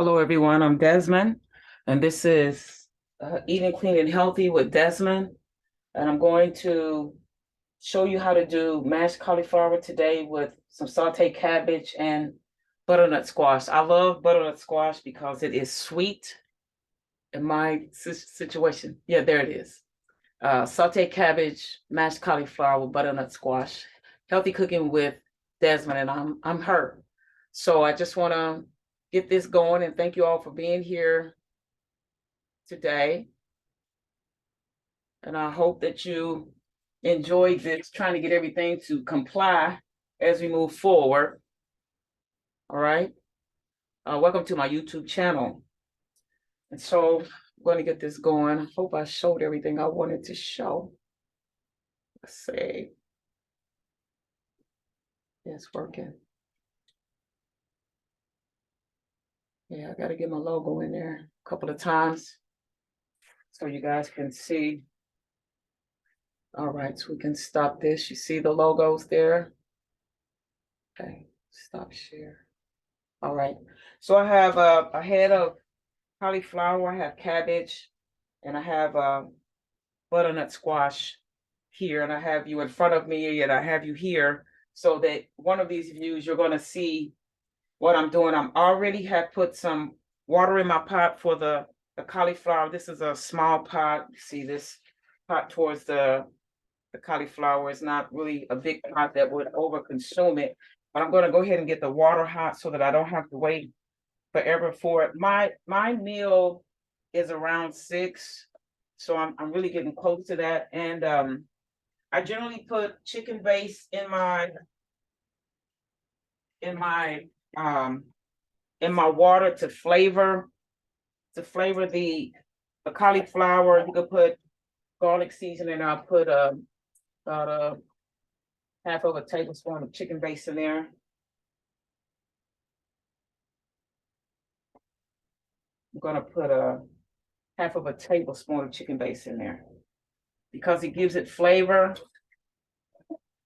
Hello, everyone. I'm Desmond, and this is Eating Clean and Healthy with Desmond. And I'm going to show you how to do mashed cauliflower today with some sauteed cabbage and butternut squash. I love butternut squash because it is sweet in my situation. Yeah, there it is. Sauteed cabbage, mashed cauliflower with butternut squash. Healthy cooking with Desmond, and I'm her. So I just want to get this going and thank you all for being here today. And I hope that you enjoyed this, trying to get everything to comply as we move forward. All right. Welcome to my YouTube channel. And so I'm going to get this going. I hope I showed everything I wanted to show. Let's see. It's working. Yeah, I got to get my logo in there a couple of times so you guys can see. All right, so we can stop this. You see the logos there? Okay, stop share. All right, so I have a head of cauliflower, I have cabbage, and I have butternut squash here, and I have you in front of me, and I have you here, so that one of these views you're going to see what I'm doing. I'm already have put some water in my pot for the cauliflower. This is a small pot. You see this pot towards the cauliflower is not really a big pot that would over consume it. But I'm going to go ahead and get the water hot so that I don't have to wait forever for it. My meal is around 6, so I'm really getting close to that. And I generally put chicken base in my um in my water to flavor the cauliflower. You could put garlic seasoning. I'll put about a half of a tablespoon of chicken base in there. I'm gonna put a half of a tablespoon of chicken base in there because it gives it flavor.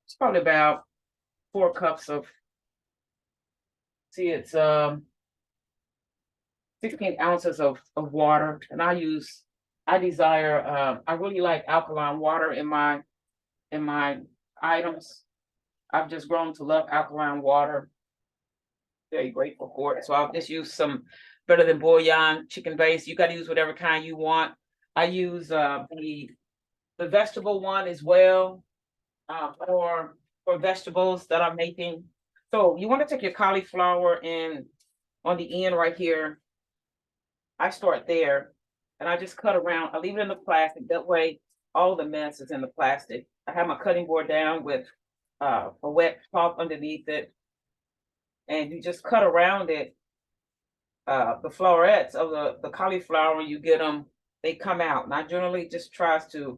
It's probably about 4 cups of, see, it's 16 ounces of water. And I desire, I really like alkaline water in my items. I've just grown to love alkaline water. Very grateful for it. So I'll just use some better than bouillon chicken base. You got to use whatever kind you want. I use the vegetable one as well, for vegetables that I'm making. So you want to take your cauliflower and on the end right here, I start there and I just cut around. I leave it in the plastic. That way all the mess is in the plastic. I have my cutting board down with a wet cloth underneath it. And you just cut around it. The florets of the cauliflower, you get them, they come out. And I generally just tries to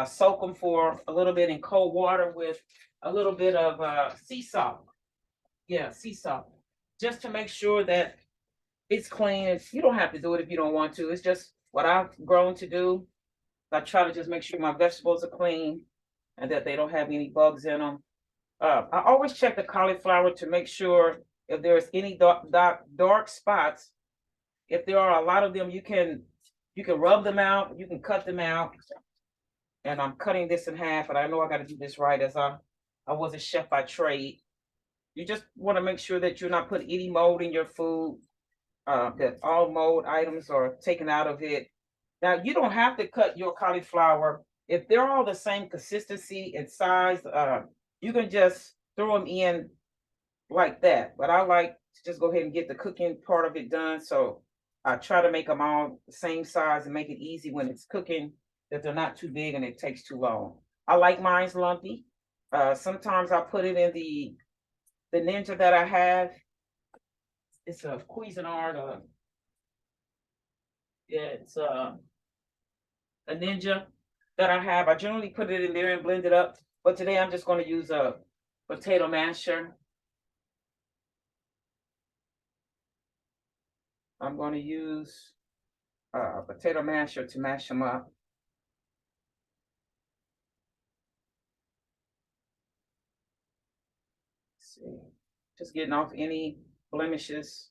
soak them for a little bit in cold water with a little bit of sea salt. Yeah, sea salt. Just to make sure that it's clean. You don't have to do it if you don't want to. It's just what I've grown to do. I try to just make sure my vegetables are clean and that they don't have any bugs in them. I always check the cauliflower to make sure if there's any dark spots. If there are a lot of them, you can rub them out, you can cut them out. And I'm cutting this in half, and I know I got to do this right as I was a chef by trade. You just want to make sure that you're not putting any mold in your food, that all mold items are taken out of it. Now, you don't have to cut your cauliflower. If they're all the same consistency and size, you can just throw them in like that. But I like to just go ahead and get the cooking part of it done. So I try to make them all the same size and make it easy when it's cooking, that they're not too big and it takes too long. I like mine's lumpy. Sometimes I put it in the Ninja that I have. It's a Cuisinart. Yeah, it's a Ninja that I have. I generally put it in there and blend it up. But today I'm just going to use a potato masher. I'm going to use a potato masher to mash them up. Let's see, just getting off any blemishes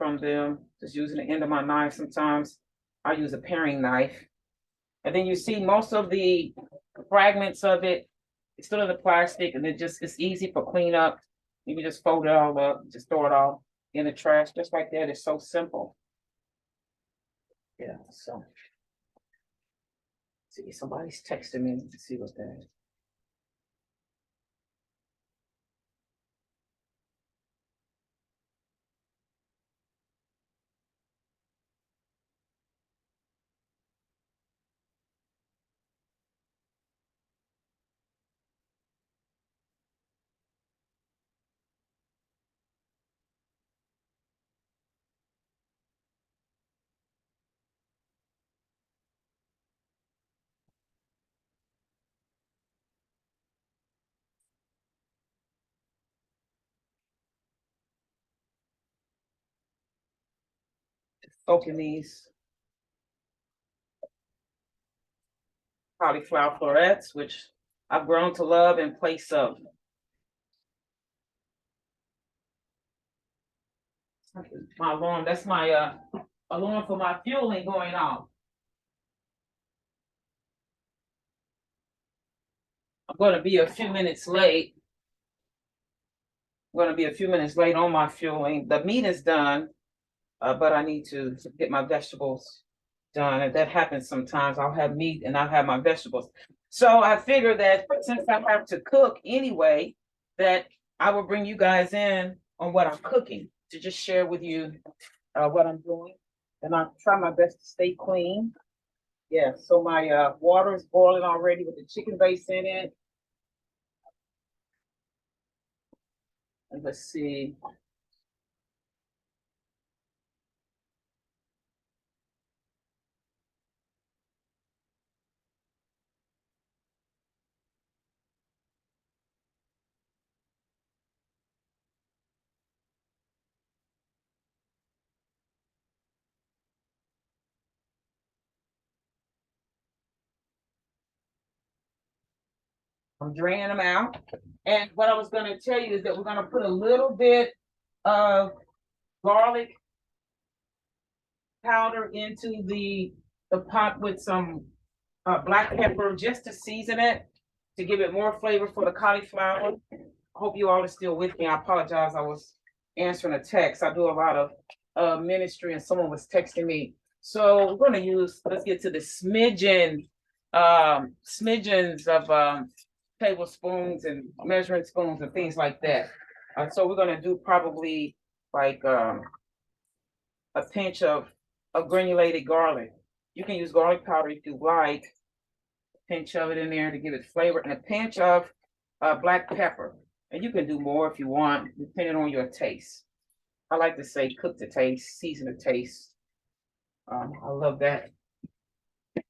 from them, just using the end of my knife. Sometimes I use a paring knife. And then you see most of the fragments of it, it's still in the plastic, and it's easy for cleanup. You can just fold it all up, just throw it all in the trash, just like that. It's so simple. Yeah, so. See, somebody's texting me to see what's that is. Soaking these cauliflower florets, which I've grown to love in place of. My alarm, that's my alarm for my fueling going off. I'm gonna be a few minutes late. I'm gonna be a few minutes late on my fueling. The meat is done, but I need to get my vegetables done, and that happens sometimes. I'll have meat and I'll have my vegetables. So I figure that since I have to cook anyway, that I will bring you guys in on what I'm cooking to just share with you what I'm doing, and I'll try my best to stay clean. Yeah, so my water is boiling already with the chicken base in it. And let's see. I'm draining them out. And what I was going to tell you is that we're going to put a little bit of garlic powder into the pot with some black pepper just to season it, to give it more flavor for the cauliflower. I hope you all are still with me. I apologize. I was answering a text. I do a lot of ministry, and someone was texting me. So we're going to use, let's get to the smidgens of tablespoons and measuring spoons and things like that. So we're going to do probably like a pinch of granulated garlic. You can use garlic powder if you like. A pinch of it in there to give it flavor, and a pinch of black pepper. And you can do more if you want, depending on your taste. I like to say cook to taste, season to taste. I love that.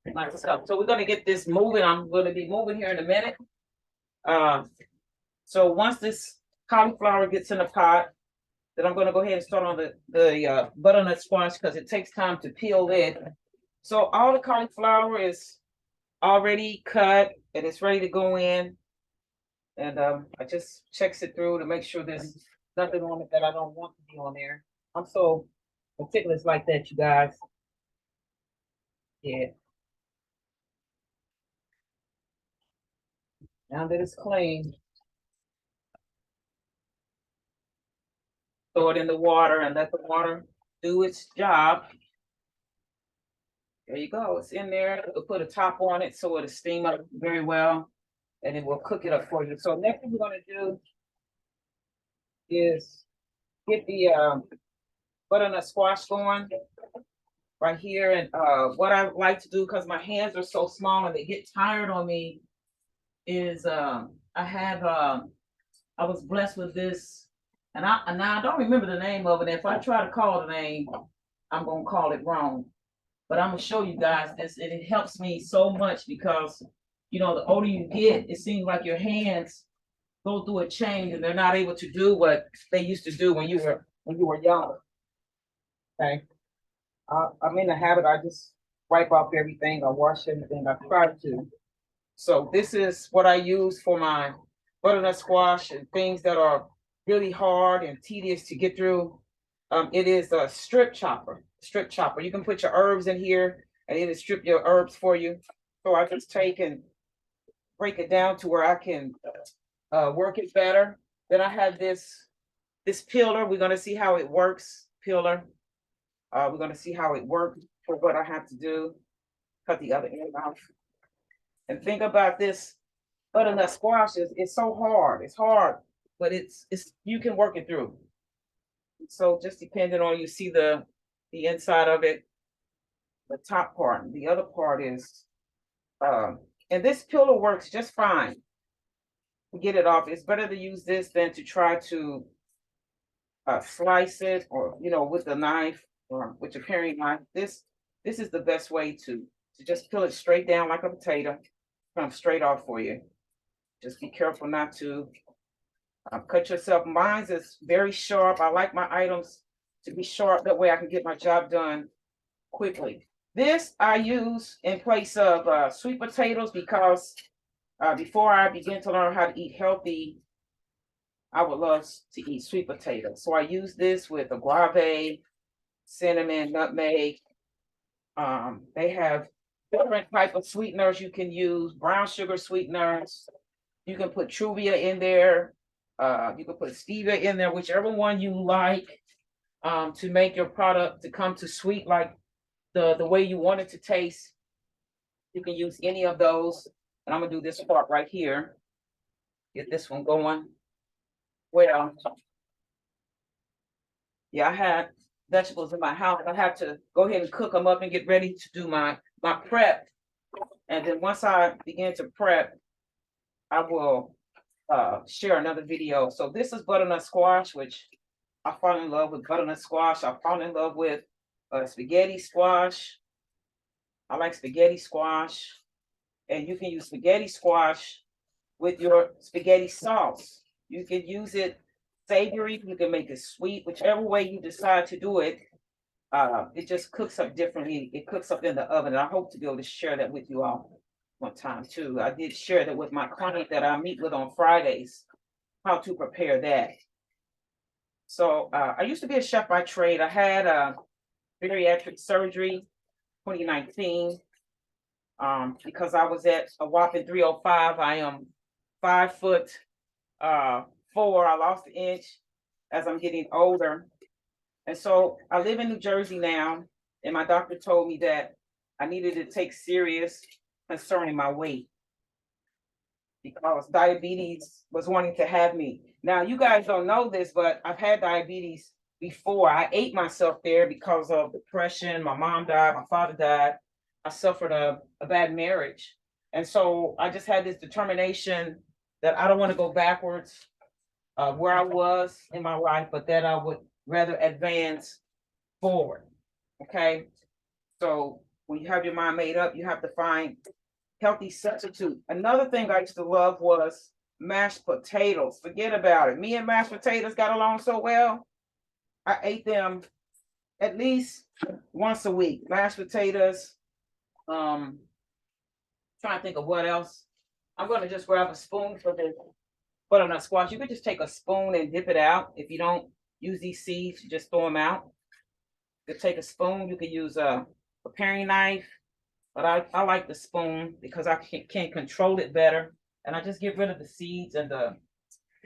Nice stuff. So we're going to get this moving. I'm going to be moving here in a minute. So once this cauliflower gets in the pot, then I'm going to go ahead and start on the butternut squash, because it takes time to peel it. So all the cauliflower is already cut and it's ready to go in. And I just checks it through to make sure there's nothing on it that I don't want to be on there. I'm so meticulous like that, you guys. Yeah. Now that it's clean, throw it in the water and let the water do its job. There you go. It's in there. We'll put a top on it so it'll steam up very well, and it will cook it up for you. So next thing we're going to do is get the butternut squash going right here. And what I like to do, because my hands are so small and they get tired on me, is I was blessed with this, and I don't remember the name of it. If I try to call the name, I'm gonna call it wrong. But I'm gonna show you guys this, and it helps me so much because, you know, the older you get, it seems like your hands go through a change and they're not able to do what they used to do when you were young. Okay. I'm in the habit, I just wipe off everything, I wash everything, I try to. So this is what I use for my butternut squash and things that are really hard and tedious to get through. It is a strip chopper. Strip chopper. You can put your herbs in here, and it'll strip your herbs for you. So I just take and break it down to where I can work it better. Then I have this peeler. We're gonna see how it works. Peeler. We're gonna see how it works for what I have to do. Cut the other end off. And think about this butternut squash it's so hard. It's hard, but it's you can work it through. So just depending on you see the inside of it, the top part. The other part is and this pillow works just fine. Get it off. It's better to use this than to try to slice it or with the knife or with your paring knife. This is the best way to just peel it straight down like a potato. Come straight off for you. Just be careful not to cut yourself. Mine is very sharp. I like my items to be sharp. That way I can get my job done quickly. This I use in place of sweet potatoes because before I begin to learn how to eat healthy, I would love to eat sweet potatoes. So I use this with agave, cinnamon, nutmeg. They have different type of sweeteners you can use, brown sugar sweeteners. You can put Truvia in there. You can put stevia in there, whichever one you like, to make your product to come to sweet like the way you want it to taste. You can use any of those. And I'm gonna do this part right here. Get this one going. Well, yeah, I had vegetables in my house. I had to go ahead and cook them up and get ready to do my prep. And then once I begin to prep, I will share another video. So this is butternut squash, which I fall in love with butternut squash. I fall in love with spaghetti squash. I like spaghetti squash. And you can use spaghetti squash with your spaghetti sauce. You can use it savory, you can make it sweet, whichever way you decide to do it. It just cooks up differently. It cooks up in the oven. And I hope to be able to share that with you all one time too. I did share that with my client that I meet with on Fridays, how to prepare that. So I used to be a chef by trade. I had a bariatric surgery 2019 because I was at a whopping 305. I am 5'4". I lost an inch as I'm getting older. And so I live in New Jersey now, and my doctor told me that I needed to take serious concerning my weight because diabetes was wanting to have me. Now, you guys don't know this, but I've had diabetes before. I ate myself there because of depression. My mom died, my father died. I suffered a bad marriage. And so I just had this determination that I don't want to go backwards where I was in my life, but that I would rather advance forward. Okay. So when you have your mind made up, you have to find healthy substitute. Another thing I used to love was mashed potatoes. Forget about it. Me and mashed potatoes got along so well. I ate them at least once a week. Mashed potatoes. Trying to think of what else. I'm going to just grab a spoon for this butternut squash. You could just take a spoon and dip it out. If you don't use these seeds, you just throw them out. You could take a spoon. You could use a paring knife, but I like the spoon because I can control it better. And I just get rid of the seeds and the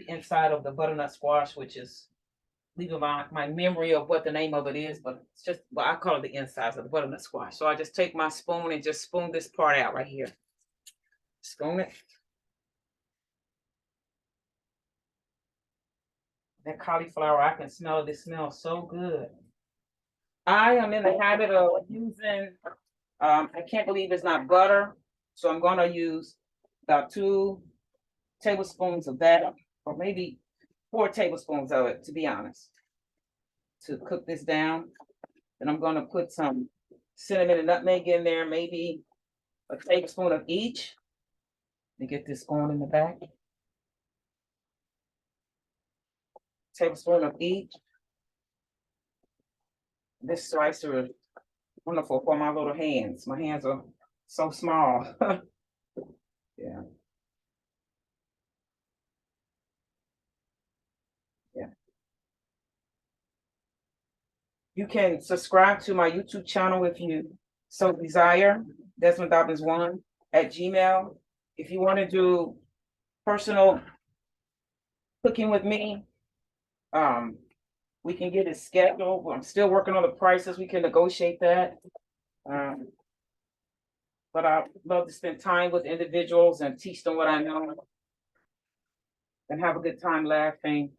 inside of the butternut squash, which is leaving my memory of what the name of it is, but it's just, well, I call it the insides of the butternut squash. So I just take my spoon and just spoon this part out right here. Spoon it. That cauliflower, I can smell it. It smells so good. I am in the habit of using, I can't believe it's not butter. So I'm going to use about 2 tablespoons of that, or maybe 4 tablespoons of it, to be honest, to cook this down. Then I'm going to put some cinnamon and nutmeg in there, maybe a tablespoon of each. Let me get this going in the back. Tablespoon of each. This slicer is wonderful for my little hands. My hands are so small. Yeah. Yeah. You can subscribe to my YouTube channel if you so desire, Desmond Dobbins 1 at Gmail. If you want to do personal cooking with me, we can get it scheduled. I'm still working on the prices. We can negotiate that. But I love to spend time with individuals and teach them what I know and have a good time laughing.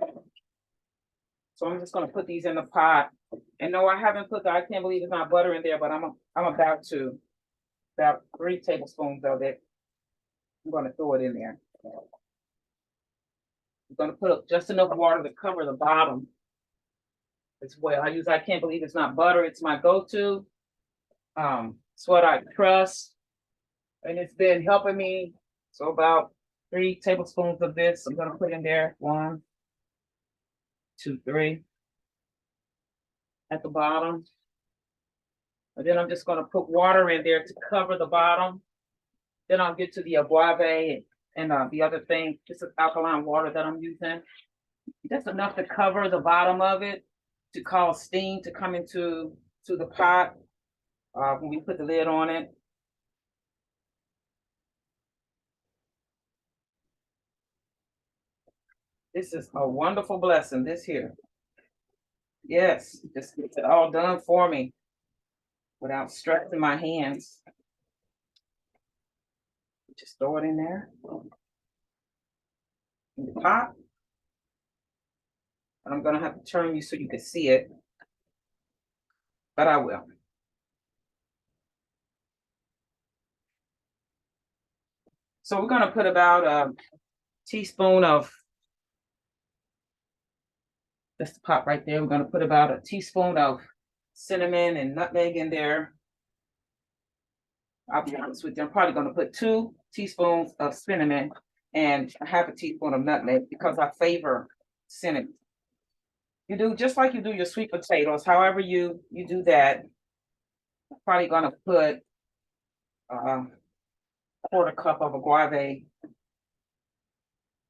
So I'm just gonna put these in the pot. And no, I haven't put I can't believe it's not butter in there, but I'm about to. About 3 tablespoons of it. I'm gonna throw it in there. I'm gonna put up just enough water to cover the bottom as well. I can't believe it's not butter, it's my go-to. It's what I trust, and it's been helping me. So about 3 tablespoons of this, I'm gonna put in there. 1, 2, 3 at the bottom. And then I'm just gonna put water in there to cover the bottom. Then I'll get to the agave and the other thing. This is alkaline water that I'm using. Just enough to cover the bottom of it to cause steam to come into the pot when we put the lid on it. This is a wonderful blessing, this here. Yes, just gets it all done for me without stressing my hands. Just throw it in there. In the pot. And I'm gonna have to turn you so you can see it, but I will. So we're gonna put about a teaspoon of, that's the pot right there. We're gonna put about a teaspoon of cinnamon and nutmeg in there. I'll be honest with you, I'm probably gonna put 2 teaspoons of cinnamon and half a teaspoon of nutmeg because I favor cinnamon. You do just like you do your sweet potatoes, however you do that. I'm probably gonna put a 1/4 cup of agave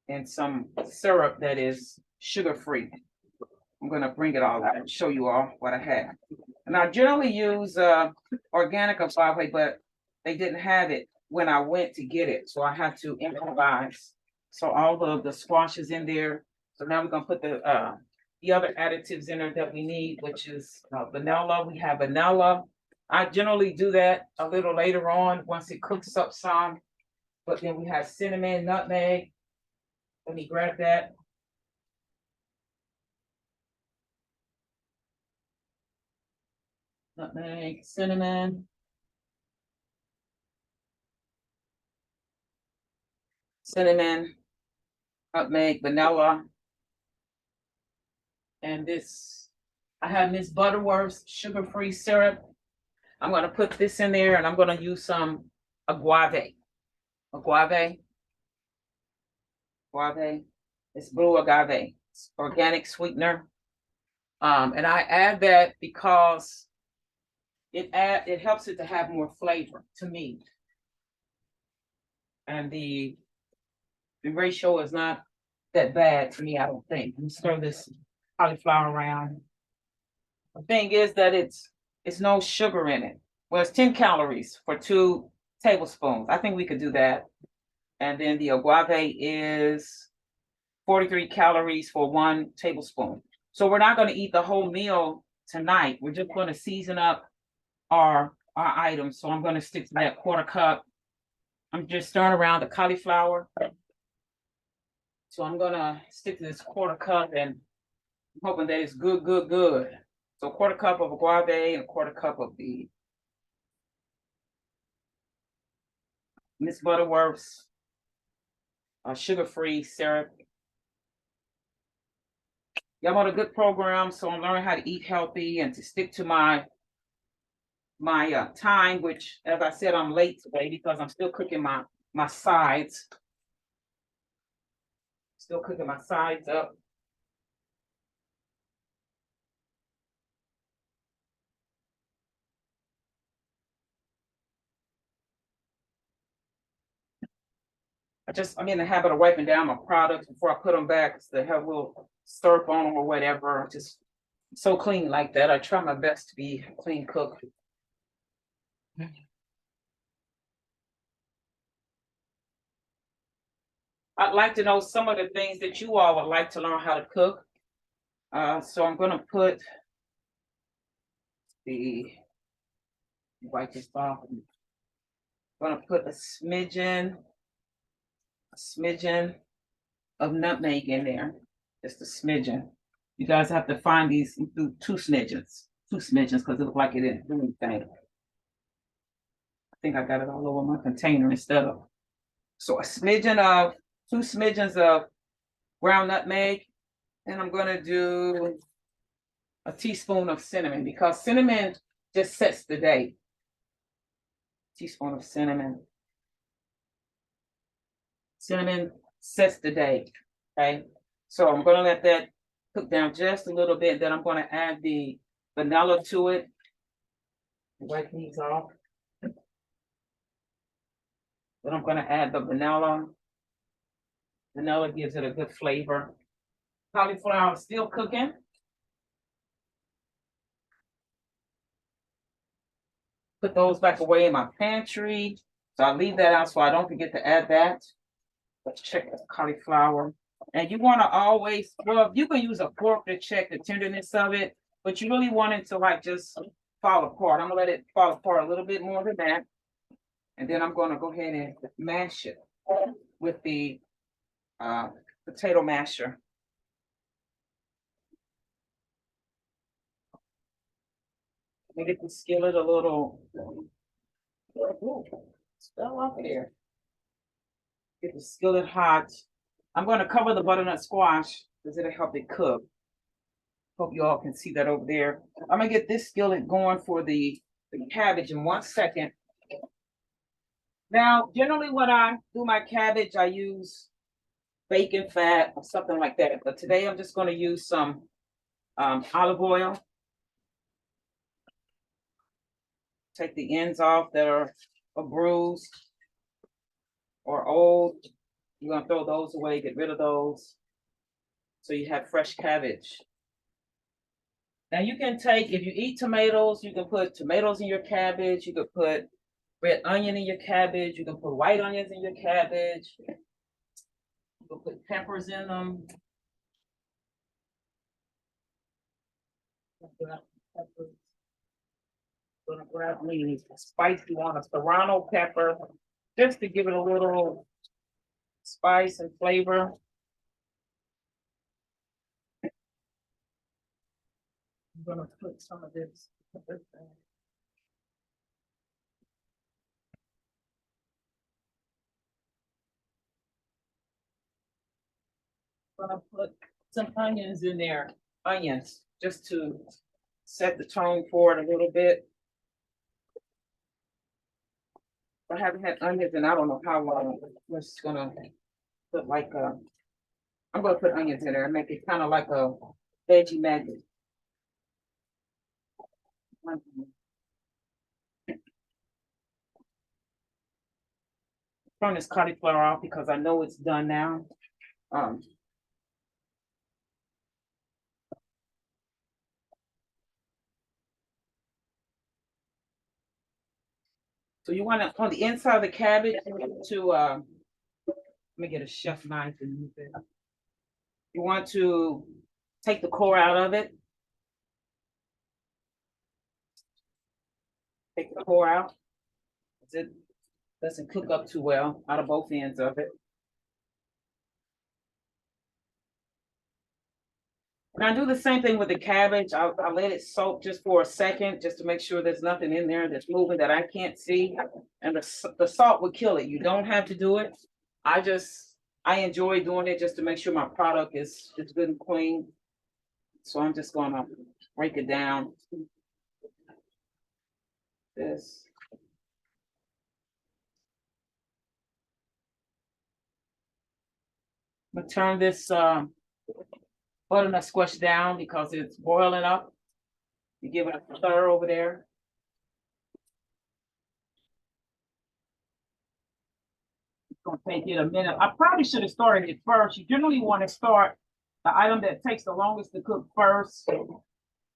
and some syrup that is sugar-free. I'm gonna bring it all out and show you all what I have. And I generally use organic agave, but they didn't have it when I went to get it, so I had to improvise. So all of the squash is in there. So now we're gonna put the other additives in there that we need, which is vanilla. We have vanilla. I generally do that a little later on once it cooks up some. But then we have cinnamon, nutmeg. Let me grab that. Nutmeg, cinnamon. Cinnamon, nutmeg, vanilla. And this, I have Miss Butterworth's sugar-free syrup. I'm gonna put this in there and I'm gonna use some agave. Agave. It's blue agave. It's organic sweetener. And I add that because it helps it to have more flavor to me. And the ratio is not that bad to me, I don't think. Let me stir this cauliflower around. The thing is that it's no sugar in it. Well, it's 10 calories for 2 tablespoons. I think we could do that. And then the agave is 43 calories for 1 tablespoon. So we're not going to eat the whole meal tonight. We're just going to season up our items. So I'm going to stick to that 1/4 cup. I'm just stirring around the cauliflower. So I'm going to stick to this 1/4 cup and I'm hoping that it's good. So 1/4 cup of agave and 1/4 cup of the Miss Butterworth's sugar-free syrup. Yeah, I'm on a good program, so I'm learning how to eat healthy and to stick to my time, which, as I said, I'm late today because I'm still cooking my sides. Still cooking my sides up. I'm in the habit of wiping down my products before I put them back, so they have a little syrup on them or whatever. Just so clean like that. I try my best to be a clean cook. I'd like to know some of the things that you all would like to learn how to cook. So I'm gonna put the wipe this off. I'm gonna put a smidgen of nutmeg in there, just a smidgen. You guys have to find these, do two smidgens, because it look like it didn't do anything. I think I got it all over my container instead of. So two smidgens of ground nutmeg, and I'm gonna do a teaspoon of cinnamon because cinnamon just sets the day. Teaspoon of cinnamon. Cinnamon sets the day. Okay. So I'm gonna let that cook down just a little bit. Then I'm gonna add the vanilla to it. Wipe these off. Then I'm gonna add the vanilla. Vanilla gives it a good flavor. Cauliflower is still cooking. Put those back away in my pantry. So I'll leave that out so I don't forget to add that. Let's check the cauliflower. And you want to always, well, you can use a fork to check the tenderness of it, but you really want it to like just fall apart. I'm gonna let it fall apart a little bit more than that. And then I'm gonna go ahead and mash it with the potato masher. Let me get the skillet a little, fell off of there. Get the skillet hot. I'm gonna cover the butternut squash because it'll help it cook. Hope you all can see that over there. I'm gonna get this skillet going for the cabbage in 1 second. Now, generally when I do my cabbage, I use bacon fat or something like that. But today I'm just gonna use some olive oil. Take the ends off that are bruised or old. You're gonna throw those away, get rid of those. So you have fresh cabbage. Now you can take, if you eat tomatoes, you can put tomatoes in your cabbage. You could put red onion in your cabbage. You can put white onions in your cabbage. You can put peppers in them. Gonna grab me a spicy one, a serrano pepper, just to give it a little spice and flavor. I'm gonna put some of this. Gonna put some onions in there, onions, just to set the tone for it a little bit. I haven't had onions and I don't know how long. I'm just gonna put like I'm gonna put onions in there and make it kind of like a veggie magnet. Turn this cauliflower off because I know it's done now. So you want to, on the inside of the cabbage, to let me get a chef knife and use it. You want to take the core out of it. Take the core out. It doesn't cook up too well out of both ends of it. And I do the same thing with the cabbage. I let it soak just for a second, just to make sure there's nothing in there that's moving that I can't see. And the salt will kill it. You don't have to do it. I enjoy doing it just to make sure my product is good and clean. So I'm just gonna break it down. This. I'm gonna turn this butternut squash down because it's boiling up. You give it a stir over there. It's gonna take it a minute. I probably should have started it first. You generally want to start the item that takes the longest to cook first.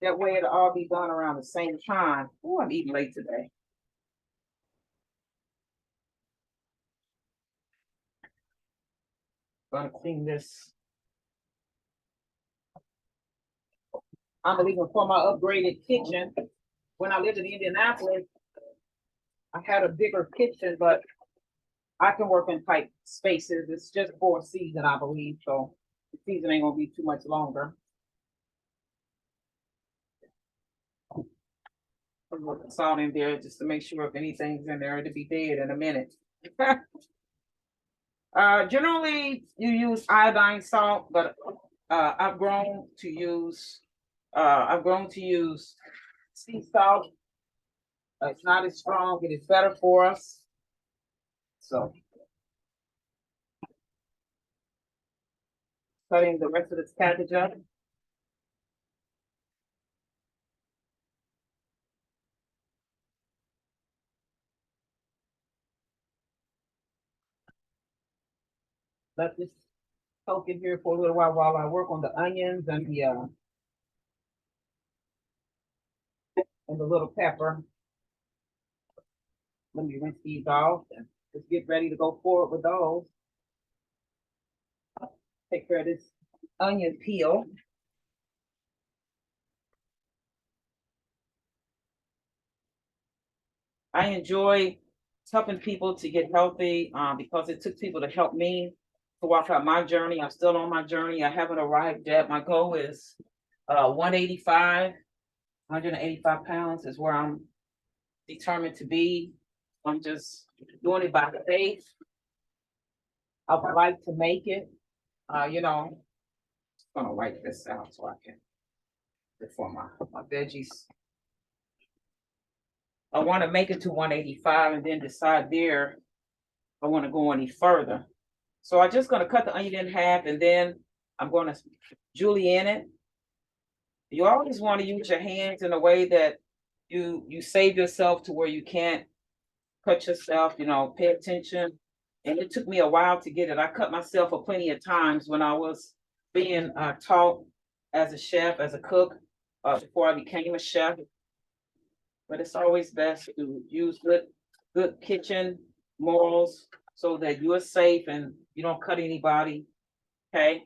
That way it'll all be done around the same time. Oh, I'm eating late today. Gonna clean this. I'm believing for my upgraded kitchen. When I lived in Indianapolis, I had a bigger kitchen, but I can work in tight spaces. It's just for a season, I believe. So the season ain't gonna be too much longer. Put the salt in there just to make sure if anything's in there, it'll be dead in a minute. Generally you use iodine salt, but I've grown to use sea salt. It's not as strong, it is better for us. So cutting the rest of this cabbage up. Let this soak in here for a little while I work on the onions and the little pepper. Let me rinse these off and just get ready to go forward with those. Take care of this onion peel. I enjoy helping people to get healthy because it took people to help me to walk out my journey. I'm still on my journey. I haven't arrived yet. My goal is 185, 185 pounds is where I'm determined to be. I'm just doing it by faith. I would like to make it. I'm gonna write this out so I can before my veggies. I want to make it to 185 and then decide there if I want to go any further. So I'm just gonna cut the onion in half and then I'm gonna julienne it. You always want to use your hands in a way that you save yourself to where you can't cut yourself, pay attention. And it took me a while to get it. I cut myself for plenty of times when I was being taught as a chef, as a cook, before I became a chef. But it's always best to use good kitchen morals so that you're safe and you don't cut anybody. Okay.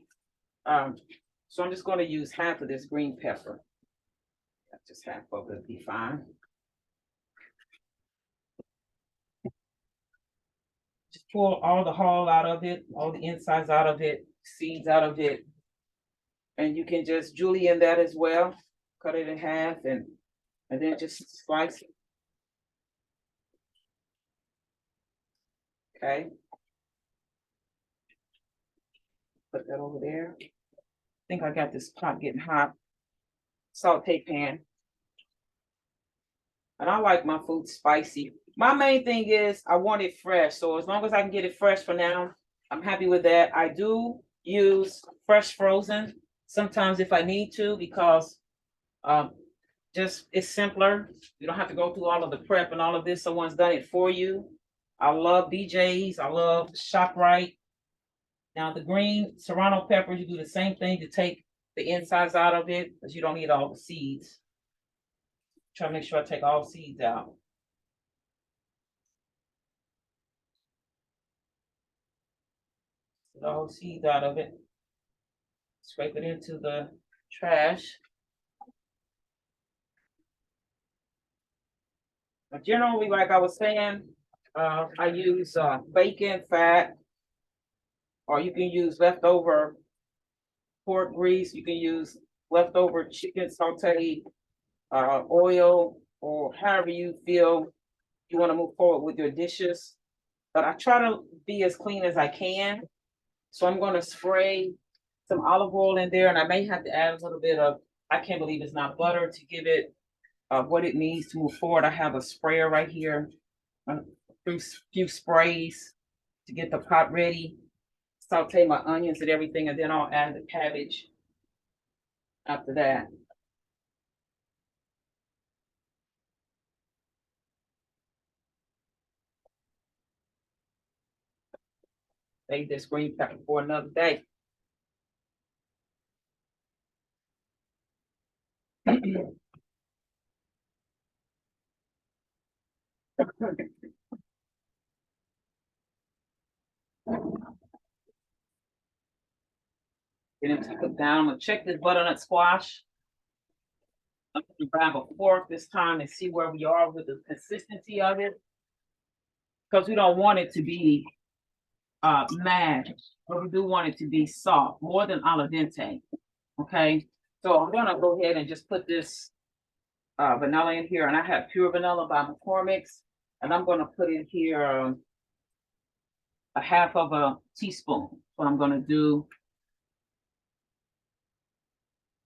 So I'm just going to use half of this green pepper. Just half of it will be fine. Just pull all the hull out of it, all the insides out of it, seeds out of it. And you can just julienne that as well. Cut it in half and then just slice it. Okay. Put that over there. I think I got this pot getting hot. Saute pan. And I like my food spicy. My main thing is I want it fresh. So as long as I can get it fresh for now, I'm happy with that. I do use fresh frozen sometimes if I need to because just it's simpler. You don't have to go through all of the prep and all of this. Someone's done it for you. I love BJ's. I love ShopRite. Now the green serrano peppers, you do the same thing to take the insides out of it because you don't need all the seeds. Try to make sure I take all seeds out. Get all seeds out of it. Scrape it into the trash. But generally, like I was saying, I use bacon fat, or you can use leftover pork grease. You can use leftover chicken sauteed oil, or however you feel you want to move forward with your dishes. But I try to be as clean as I can. So I'm going to spray some olive oil in there, and I may have to add a little bit of, I can't believe it's not butter, to give it what it needs to move forward. I have a sprayer right here, a few sprays to get the pot ready. Saute my onions and everything, and then I'll add the cabbage after that. Save this green pepper for another day. And then take it down. I'm gonna check this butternut squash. I'm gonna grab a fork this time and see where we are with the consistency of it. Because we don't want it to be mashed, but we do want it to be soft, more than al dente. Okay. So I'm gonna go ahead and just put this vanilla in here, and I have pure vanilla by McCormick's, and I'm gonna put in here a half of a teaspoon. So I'm gonna do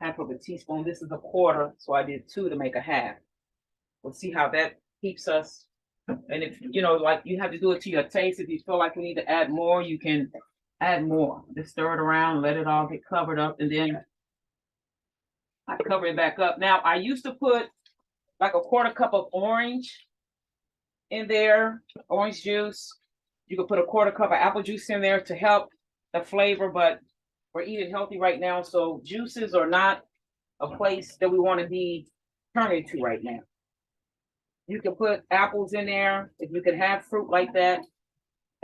half of a teaspoon. This is a quarter, so I did two to make a half. We'll see how that keeps us. And if you know, like you have to do it to your taste. If you feel like you need to add more, you can add more. Just stir it around, let it all get covered up, and then I cover it back up. Now I used to put like a quarter cup of orange in there, orange juice. You could put a quarter cup of apple juice in there to help the flavor, but we're eating healthy right now, so juices are not a place that we want to be turning to right now. You can put apples in there if you can have fruit like that.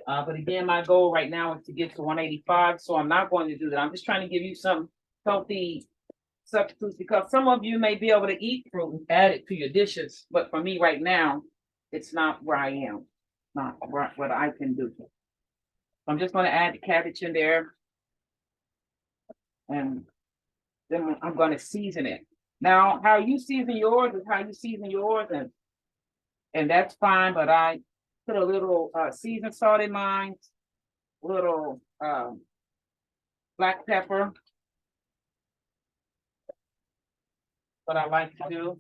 But again, my goal right now is to get to 185, so I'm not going to do that. I'm just trying to give you some healthy substitutes because some of you may be able to eat fruit and add it to your dishes, but for me right now, it's not where I am, not what I can do. I'm just going to add the cabbage in there, and then I'm going to season it. Now, how you season yours is how you season yours, and that's fine. But I put a little seasoned salt in mine, a little black pepper. What I like to do,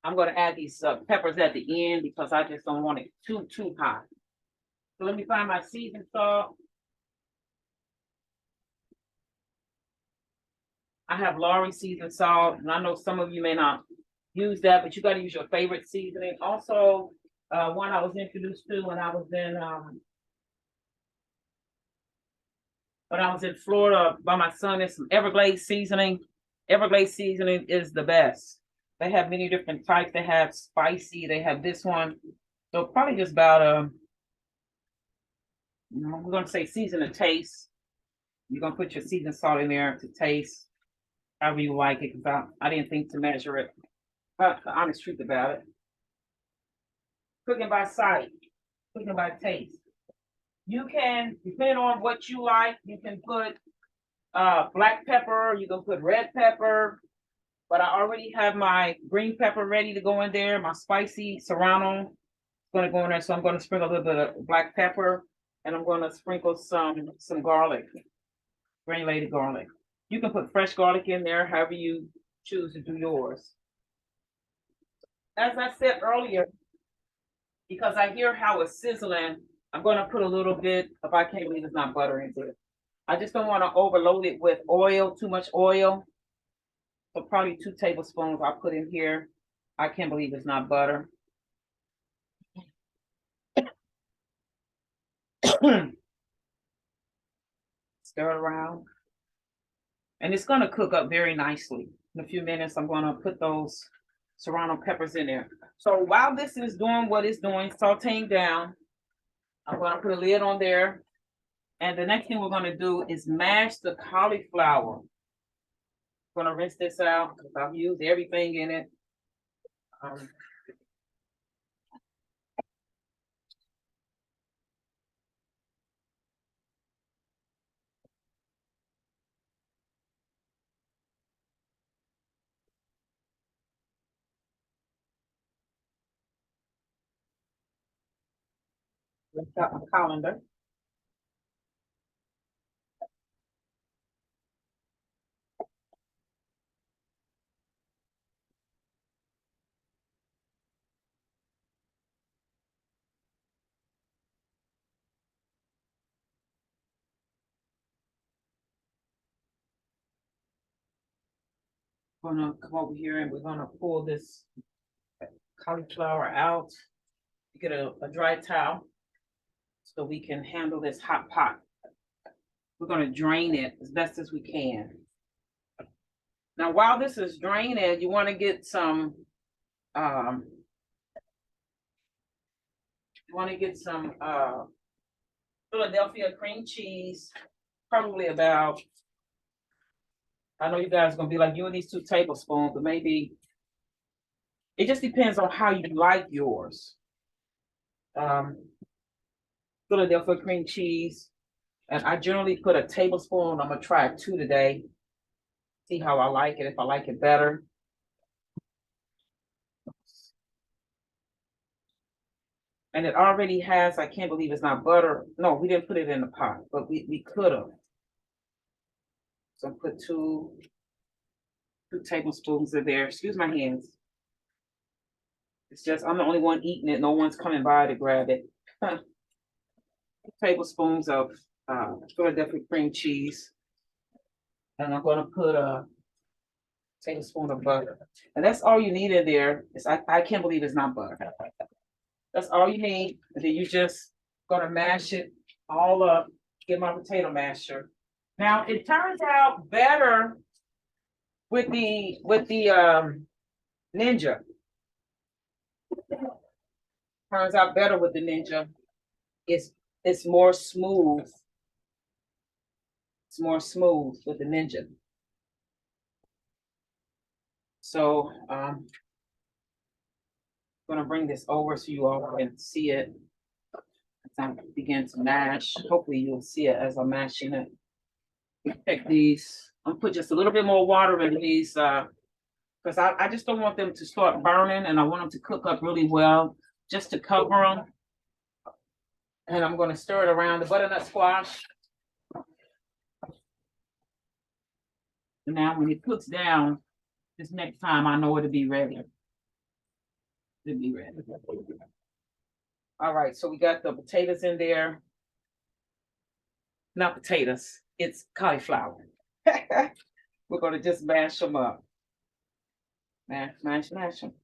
I'm going to add these peppers at the end because I just don't want it too hot. So let me find my seasoned salt. I have Lowry seasoned salt, and I know some of you may not use that, but you got to use your favorite seasoning. Also, one I was introduced to when I was in Florida by my son is some Everglades seasoning. Everglades seasoning is the best. They have many different types. They have spicy. They have this one. So probably just about we're gonna say season to taste. You're gonna put your seasoned salt in there to taste, however you like it. Because I didn't think to measure it. But the honest truth about it, cooking by sight, cooking by taste. You can, depending on what you like, you can put black pepper, you can put red pepper, but I already have my green pepper ready to go in there. My spicy serrano is going to go in there, so I'm going to sprinkle a little bit of black pepper, and I'm going to sprinkle some garlic, granulated garlic. You can put fresh garlic in there, however you choose to do yours. As I said earlier, because I hear how it's sizzling, I'm going to put a little bit, if I can't believe it's not butter into it. I just don't want to overload it with oil, too much oil. So probably 2 tablespoons I'll put in here. I can't believe it's not butter. Stir it around. And it's going to cook up very nicely. In a few minutes, I'm going to put those serrano peppers in there. So while this is doing what it's doing, sauteing down, I'm going to put a lid on there. And the next thing we're going to do is mash the cauliflower. I'm going to rinse this out because I've used everything in it. Rinse out my colander. I'm going to come over here and we're going to pull this cauliflower out. Get a dry towel so we can handle this hot pot. We're going to drain it as best as we can. Now, while this is draining, you want to get some, um, Philadelphia cream cheese, probably about, I know you guys are gonna be like, you and these 2 tablespoons, but maybe, it just depends on how you like yours. Um, Philadelphia cream cheese, and I generally put a tablespoon. I'm gonna try 2 today. See how I like it, if I like it better. And it already has, I can't believe it's not butter. No, we didn't put it in the pot, but we could have. So put 2 tablespoons in there. Excuse my hands. It's just, I'm the only one eating it. No one's coming by to grab it. 2 tablespoons of Philadelphia cream cheese. And I'm gonna put a tablespoon of butter. And that's all you need in there. I can't believe it's not butter. That's all you need. And then you just gonna mash it all up. Get my potato masher. Now it turns out better with the Ninja. Turns out better with the Ninja. It's more smooth. It's more smooth with the Ninja. So I'm gonna bring this over so you all can see it. As I begin to mash, hopefully you'll see it as I'm mashing it. Take these. I'll put just a little bit more water in these because I just don't want them to start burning, and I want them to cook up really well, just to cover them. And I'm going to stir it around the butternut squash. And now when it cooks down, this next time I know it'll be ready. It'll be ready. All right, so we got the potatoes in there. Not potatoes, it's cauliflower. We're going to just mash them up. Mash, mash, mash them.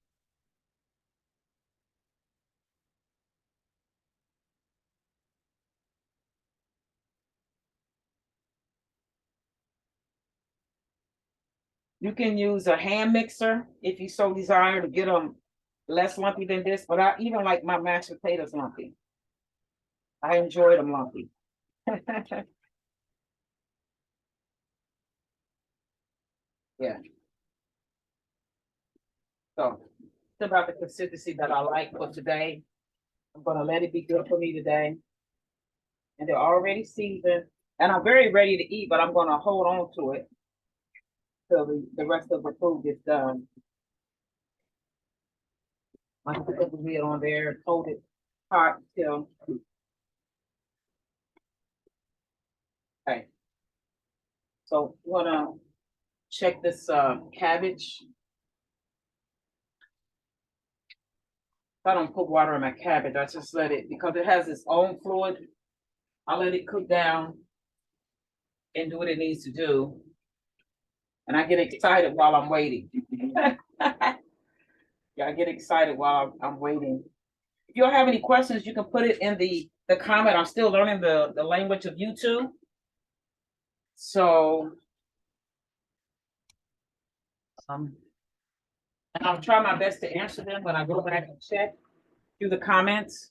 You can use a hand mixer if you so desire to get them less lumpy than this, but I even like my mashed potatoes lumpy. I enjoy them lumpy. Yeah. So it's about the consistency that I like for today. I'm gonna let it be good for me today. And they're already seasoned. And I'm very ready to eat, but I'm gonna hold on to it till the rest of the food gets done. I put the lid on there and hold it hot till. Okay. So you wanna check this cabbage. I don't put water in my cabbage. I just let it, because it has its own fluid. I let it cook down and do what it needs to do. And I get excited while I'm waiting. Yeah, I get excited while I'm waiting. If you don't have any questions, you can put it in the comment. I'm still learning the language of YouTube. So and I'll try my best to answer them when I go back and check through the comments.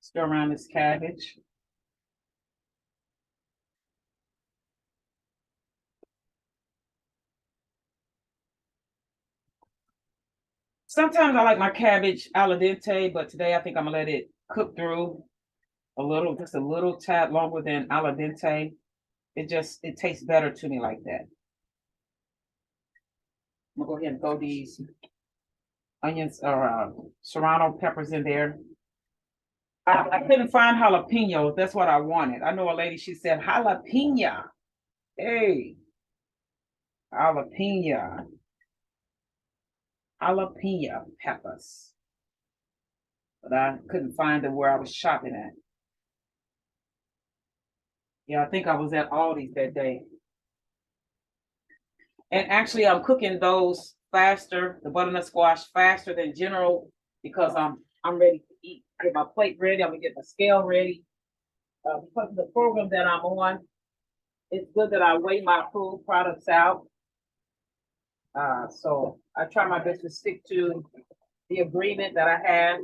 Stir around this cabbage. Sometimes I like my cabbage al dente, but today I think I'm gonna let it cook through just a little tad longer than al dente. It tastes better to me like that. I'm gonna go ahead and throw these onions or serrano peppers in there. I couldn't find jalapenos. That's what I wanted. I know a lady, she said jalapeno. Hey, jalapeno. Jalapeno peppers. But I couldn't find them where I was shopping at. Yeah, I think I was at Aldi's that day. And actually, I'm cooking those faster, the butternut squash faster than general because I'm ready to eat. Get my plate ready. I'm gonna get my scale ready. Because of the program that I'm on, it's good that I weigh my food products out. So I try my best to stick to the agreement that I had.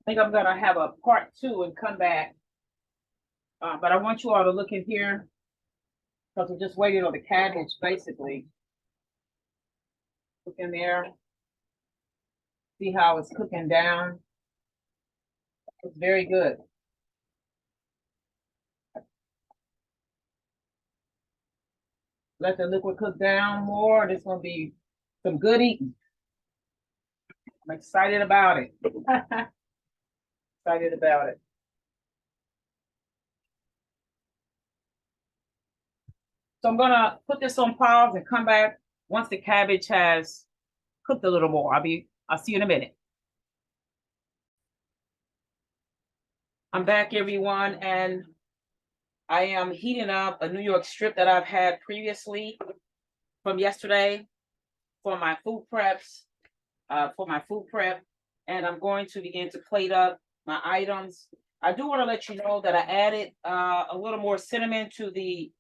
I think I'm gonna have a part two and come back. But I want you all to look in here because we're just waiting on the cabbage, basically. Look in there. See how it's cooking down. It's very good. Let the liquid cook down more. This gonna be some good eating. I'm excited about it. Excited about it. So I'm gonna put this on pause and come back once the cabbage has cooked a little more. I'll see you in a minute. I'm back, everyone, and I am heating up a New York strip that I've had previously from yesterday for my food preps, and I'm going to begin to plate up my items. I do want to let you know that I added a little more cinnamon to the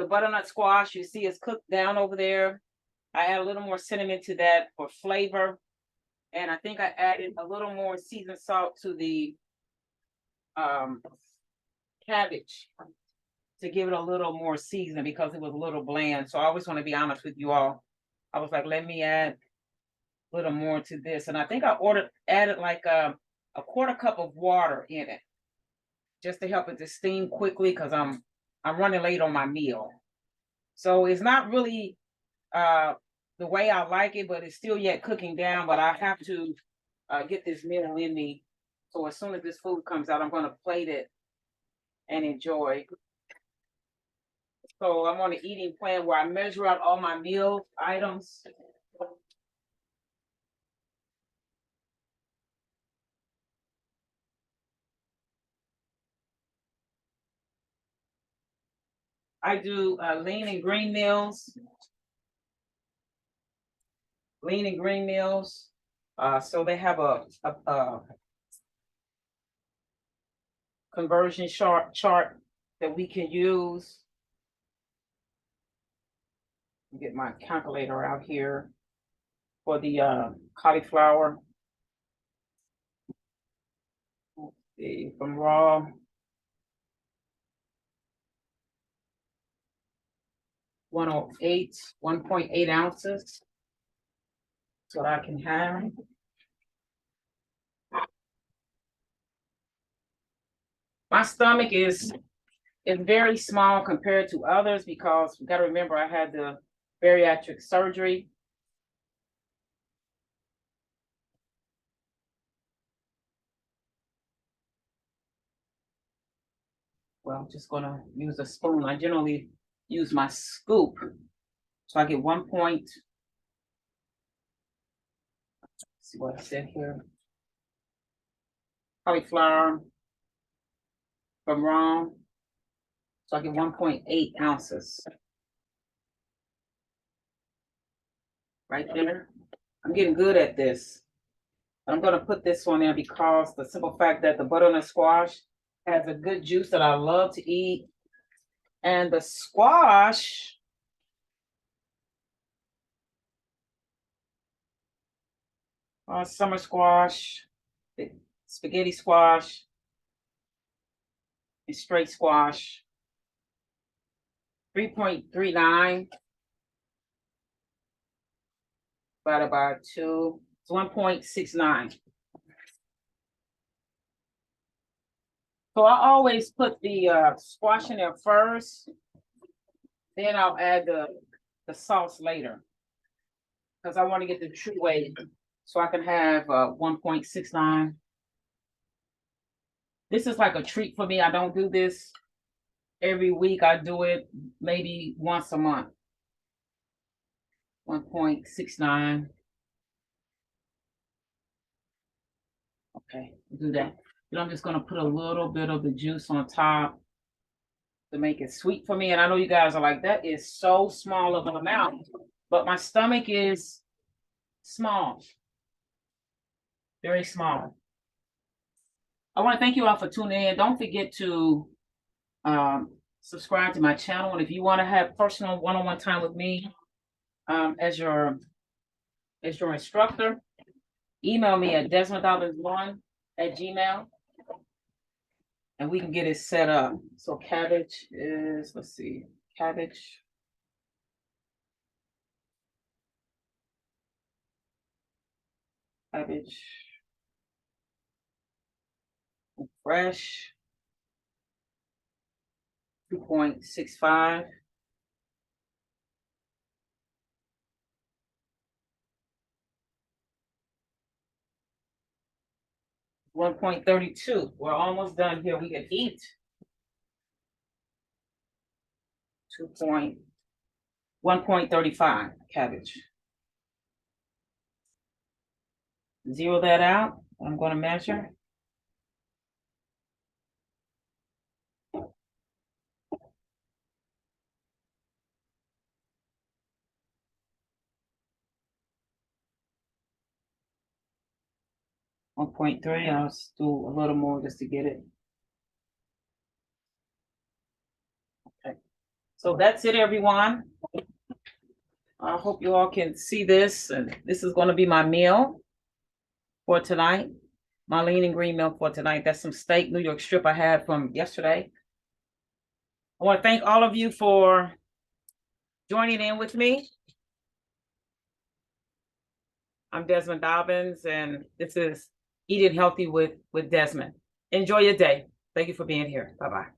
butternut squash. You see it's cooked down over there. I add a little more cinnamon to that for flavor. And I think I added a little more seasoned salt to the cabbage to give it a little more seasoning because it was a little bland. So I always want to be honest with you all. I was like, let me add a little more to this. And I think I added like a quarter cup of water in it just to help it to steam quickly because I'm running late on my meal. So it's not really the way I like it, but it's still yet cooking down. But I have to get this meal in me. So as soon as this food comes out, I'm going to plate it and enjoy. So I'm on an eating plan where I measure out all my meal items. I do lean and green meals. So they have a conversion chart that we can use. Get my calculator out here for the cauliflower. Let's see, from raw. 108, 1.8 ounces. That's what I can have. My stomach is very small compared to others because you got to remember I had the bariatric surgery. Well, I'm just gonna use a spoon. I generally use my scoop. So I get 1 point. Let's see what I said here. Cauliflower from raw. So I get 1.8 ounces. Right there. I'm getting good at this. I'm gonna put this one there because the simple fact that the butternut squash has a good juice that I love to eat. And the squash, summer squash, spaghetti squash, and straight squash, 3.39 divided by 2, it's 1.69. So I always put the squash in there first, then I'll add the sauce later because I want to get the true weight so I can have 1.69. This is like a treat for me. I don't do this every week. I do it maybe once a month. 1.69. Okay, do that. And I'm just gonna put a little bit of the juice on top to make it sweet for me. And I know you guys are like, that is so small of an amount, but my stomach is small, very small. I want to thank you all for tuning in. Don't forget to subscribe to my channel. And if you want to have personal one-on-one time with me as your instructor, email me at desmond.1@gmail, and we can get it set up. So cabbage is, let's see, cabbage. Cabbage. Fresh. 2.65. $1.32. We're almost done here. We can eat. 1.35 cabbage. Zero that out. I'm going to measure. $1.3. I'll just do a little more just to get it. Okay. So that's it, everyone. I hope you all can see this, and this is going to be my meal for tonight. My lean and green meal for tonight. That's some steak, New York strip I had from yesterday. I want to thank all of you for joining in with me. I'm Desmond Dobbins, and this is Eating Healthy with Desmond. Enjoy your day. Thank you for being here. Bye-bye.